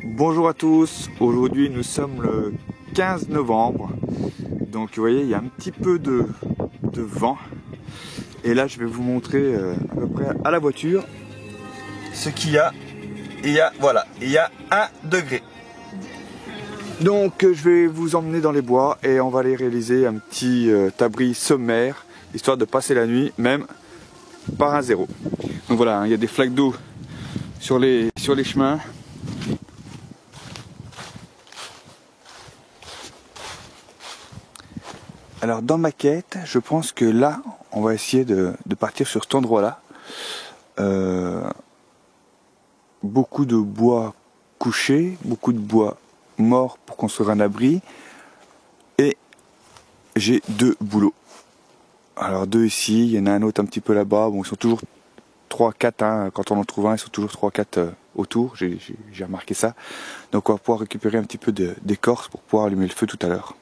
Bonjour à tous, aujourd'hui nous sommes le 15 novembre, donc vous voyez il y a un petit peu de vent et là je vais vous montrer à peu près à la voiture ce qu'il y a. Voilà, il y a 1 degré. Donc je vais vous emmener dans les bois et on va aller réaliser un petit abri sommaire histoire de passer la nuit même par un zéro. Donc voilà, il y a des flaques d'eau sur les chemins. Alors dans ma quête, je pense que là, on va essayer de partir sur cet endroit-là. Beaucoup de bois couché, beaucoup de bois mort pour construire un abri. Et j'ai 2 boulots. Alors 2 ici, il y en a un autre un petit peu là-bas. Bon, ils sont toujours 3-4, hein. Quand on en trouve un, ils sont toujours 3-4 autour. J'ai remarqué ça. Donc on va pouvoir récupérer un petit peu d'écorce pour pouvoir allumer le feu tout à l'heure.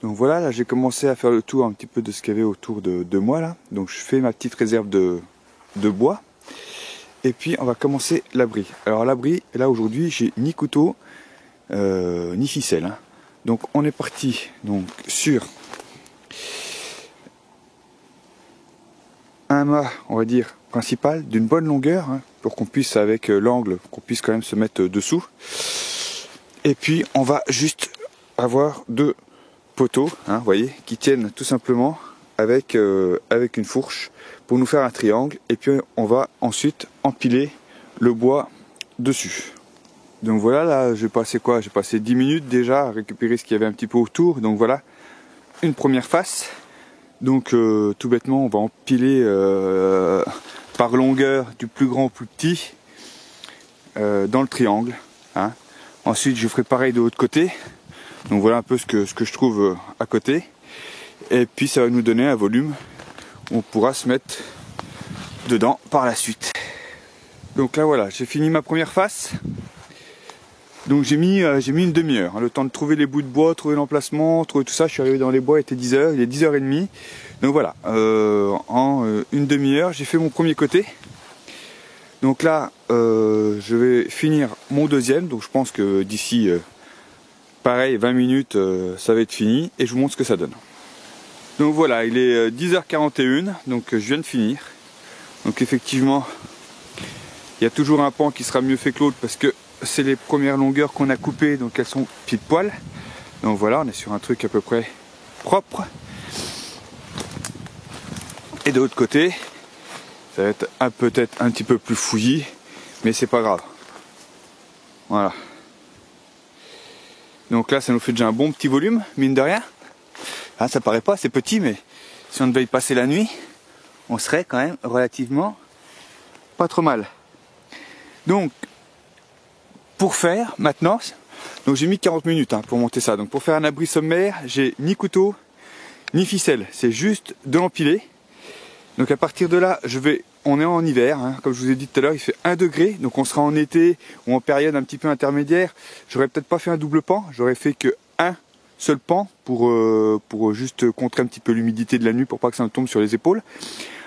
Donc voilà, là j'ai commencé à faire le tour un petit peu de ce qu'il y avait autour de moi là. Donc je fais ma petite réserve de bois. Et puis on va commencer l'abri. Alors l'abri, là aujourd'hui j'ai ni couteau, ni ficelle. Hein. Donc on est parti donc sur un mât, on va dire, principal, d'une bonne longueur, hein, pour qu'on puisse, avec l'angle, qu'on puisse quand même se mettre dessous. Et puis on va juste avoir 2 poteaux, hein, vous voyez, qui tiennent tout simplement avec une fourche pour nous faire un triangle, et puis on va ensuite empiler le bois dessus. Donc voilà, là j'ai passé quoi? J'ai passé 10 minutes déjà à récupérer ce qu'il y avait un petit peu autour. Donc voilà, une première face. Donc tout bêtement on va empiler par longueur du plus grand au plus petit dans le triangle, hein. Ensuite je ferai pareil de l'autre côté. Donc voilà un peu ce que je trouve à côté. Et puis ça va nous donner un volume où on pourra se mettre dedans par la suite. Donc là voilà, j'ai fini ma première face. Donc j'ai mis une demi-heure, hein, le temps de trouver les bouts de bois, trouver l'emplacement, trouver tout ça. Je suis arrivé dans les bois, il était 10h, il est 10h30. Donc voilà, en une demi-heure, j'ai fait mon premier côté. Donc là, je vais finir mon deuxième. Donc je pense que d'ici, pareil, 20 minutes, ça va être fini. Et je vous montre ce que ça donne. Donc voilà, il est 10h41, donc je viens de finir. Donc effectivement, il y a toujours un pan qui sera mieux fait que l'autre parce que c'est les premières longueurs qu'on a coupées, donc elles sont pile poil. Donc voilà, on est sur un truc à peu près propre. Et de l'autre côté, ça va être peut-être un petit peu plus fouillis, mais c'est pas grave. Voilà. Donc là, ça nous fait déjà un bon petit volume, mine de rien. Ah, ça paraît pas, c'est petit, mais si on devait y passer la nuit, on serait quand même relativement pas trop mal. Donc, pour faire maintenant, donc j'ai mis 40 minutes pour monter ça. Donc pour faire un abri sommaire, j'ai ni couteau, ni ficelle. C'est juste de l'empiler. Donc à partir de là, on est en hiver, hein, comme je vous ai dit tout à l'heure, il fait 1 degré. Donc on sera en été ou en période un petit peu intermédiaire. J'aurais peut-être pas fait un double pan, j'aurais fait que un seul pan pour juste contrer un petit peu l'humidité de la nuit pour pas que ça me tombe sur les épaules.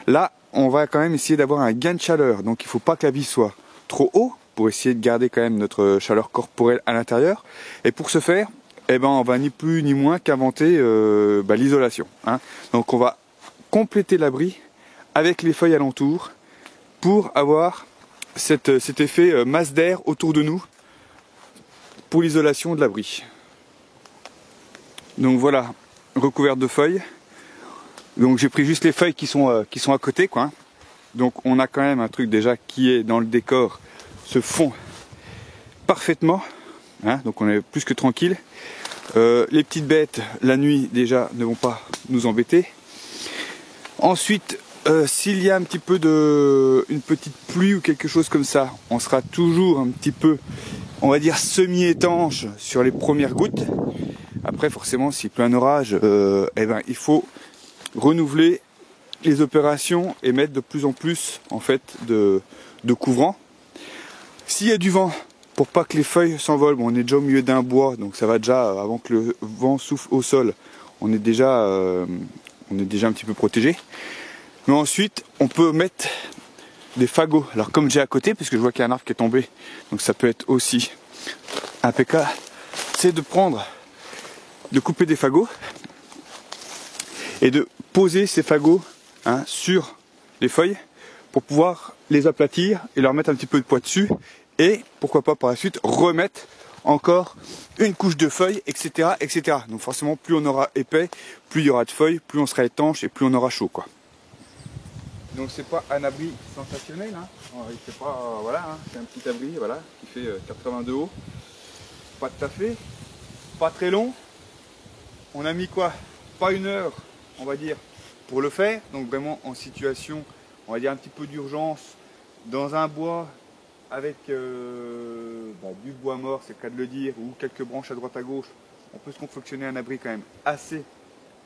Là, on va quand même essayer d'avoir un gain de chaleur. Donc il faut pas que la vis soit trop haut pour essayer de garder quand même notre chaleur corporelle à l'intérieur. Et pour ce faire, eh ben, on va ni plus ni moins qu'inventer l'isolation. Hein. Donc on va compléter l'abri avec les feuilles alentour pour avoir cet effet masse d'air autour de nous pour l'isolation de l'abri. Donc voilà, recouvert de feuilles. Donc j'ai pris juste les feuilles qui sont à côté, quoi. Donc on a quand même un truc déjà qui est dans le décor, se fond parfaitement, hein, donc on est plus que tranquille. Les petites bêtes la nuit déjà ne vont pas nous embêter. Ensuite, s'il y a un petit peu une petite pluie ou quelque chose comme ça, on sera toujours un petit peu, on va dire, semi-étanche sur les premières gouttes. Après forcément s'il pleut un orage, il faut renouveler les opérations et mettre de plus en plus en fait de couvrants. S'il y a du vent, pour pas que les feuilles s'envolent, bon, on est déjà au milieu d'un bois, donc ça va déjà, avant que le vent souffle au sol, on est déjà un petit peu protégé. Mais ensuite, on peut mettre des fagots. Alors comme j'ai à côté, puisque je vois qu'il y a un arbre qui est tombé, donc ça peut être aussi impeccable, c'est de couper des fagots et de poser ces fagots sur les feuilles pour pouvoir les aplatir et leur mettre un petit peu de poids dessus et pourquoi pas par la suite remettre encore une couche de feuilles, etc., etc. Donc forcément, plus on aura épais, plus il y aura de feuilles, plus on sera étanche et plus on aura chaud, quoi. Donc c'est pas un abri sensationnel, hein. C'est pas, voilà, hein. C'est un petit abri, voilà, qui fait 80 de haut, pas de taffé, pas très long. On a mis quoi? Pas une heure, on va dire, pour le faire. Donc vraiment en situation, on va dire un petit peu d'urgence, dans un bois avec du bois mort, c'est le cas de le dire, ou quelques branches à droite à gauche, on peut se confectionner un abri quand même assez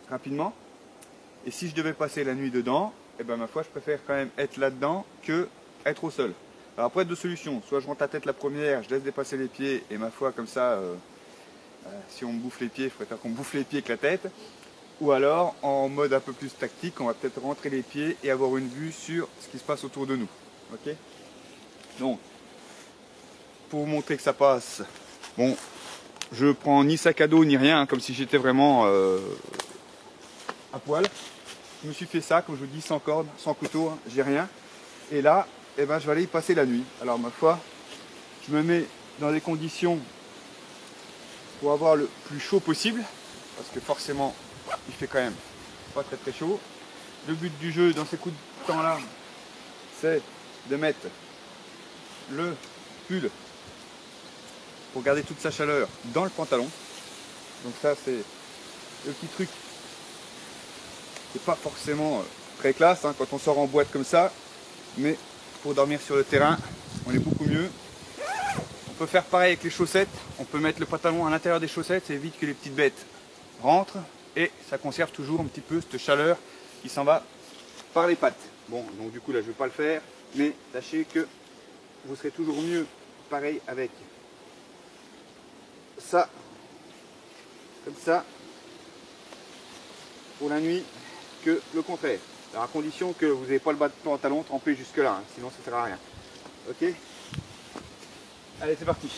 rapidement. Et si je devais passer la nuit dedans, eh ben ma foi, je préfère quand même être là-dedans que être au sol. Alors après, deux solutions. Soit je rentre la tête la première, je laisse dépasser les pieds, et ma foi, comme ça, si on me bouffe les pieds, je préfère qu'on me bouffe les pieds que la tête. Ou alors, en mode un peu plus tactique, on va peut-être rentrer les pieds et avoir une vue sur ce qui se passe autour de nous. Ok? Donc, pour vous montrer que ça passe, bon, je prends ni sac à dos ni rien, hein, comme si j'étais vraiment à poil. Je me suis fait ça, comme je vous dis, sans corde, sans couteau, hein, j'ai rien. Et là, eh ben, je vais aller y passer la nuit. Alors ma foi, je me mets dans des conditions pour avoir le plus chaud possible, parce que forcément, il fait quand même pas très très chaud. Le but du jeu dans ces coups de temps là, c'est de mettre le pull pour garder toute sa chaleur dans le pantalon. Donc ça c'est le petit truc. C'est pas forcément très classe hein, quand on sort en boîte comme ça, mais pour dormir sur le terrain, on est beaucoup mieux. On peut faire pareil avec les chaussettes, on peut mettre le pantalon à l'intérieur des chaussettes, ça évite que les petites bêtes rentrent et ça conserve toujours un petit peu cette chaleur qui s'en va par les pattes. Bon, donc du coup là je ne vais pas le faire, mais sachez que vous serez toujours mieux pareil avec ça, comme ça, pour la nuit, que le contraire. Alors à condition que vous n'avez pas le bas de pantalon trempé jusque là, hein, sinon ça ne sert à rien. Ok? Allez, c'est parti.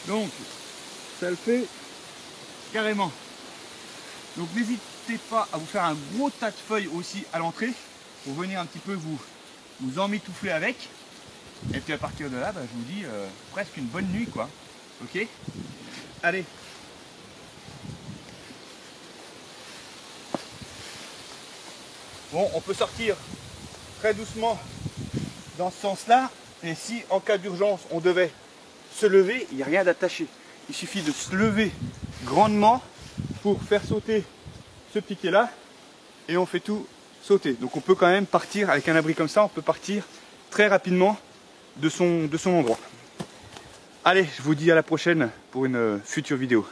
Donc, ça le fait carrément. Donc n'hésitez pas à vous faire un gros tas de feuilles aussi à l'entrée pour venir un petit peu vous emmitoufler avec. Et puis à partir de là, je vous dis presque une bonne nuit quoi. Ok? Allez. Bon, on peut sortir très doucement dans ce sens-là. Et si en cas d'urgence on devait se lever, il n'y a rien d'attaché. Il suffit de se lever grandement pour faire sauter ce piquet là et on fait tout sauter. Donc on peut quand même partir avec un abri comme ça, on peut partir très rapidement de son endroit. Allez, je vous dis à la prochaine pour une future vidéo.